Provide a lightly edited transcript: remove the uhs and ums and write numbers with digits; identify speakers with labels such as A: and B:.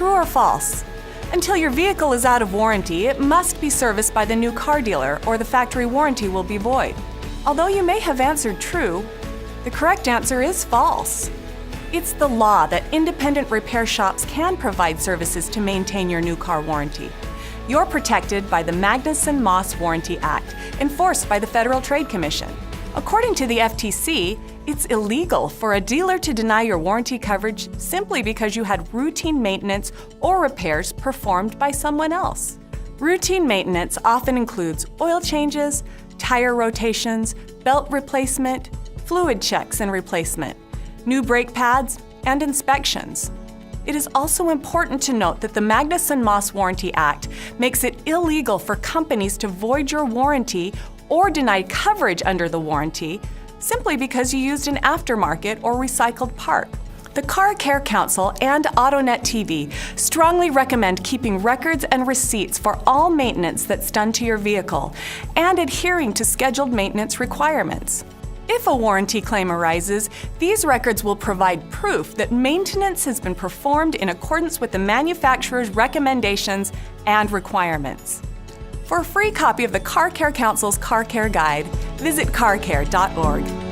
A: True or false? Until your vehicle is out of warranty, it must be serviced by the new car dealer or the factory warranty will be void. Although you may have answered true, the correct answer is false. It's the law that independent repair shops can provide services to maintain your new car warranty. You're protected by the Magnuson-Moss Warranty Act, enforced by the Federal Trade Commission. According to the FTC, it's illegal for a dealer to deny your warranty coverage simply because you had routine maintenance or repairs performed by someone else. Routine maintenance often includes oil changes, tire rotations, belt replacement, fluid checks and replacement, new brake pads, and inspections. It is also important to note that the Magnuson-Moss Warranty Act makes it illegal for companies to void your warranty or deny coverage under the warranty simply because you used an aftermarket or recycled part. The Car Care Council and AutoNetTV strongly recommend keeping records and receipts for all maintenance that's done to your vehicle and adhering to scheduled maintenance requirements. If a warranty claim arises, these records will provide proof that maintenance has been performed in accordance with the manufacturer's recommendations and requirements. For a free copy of the Car Care Council's Car Care Guide, visit carcare.org.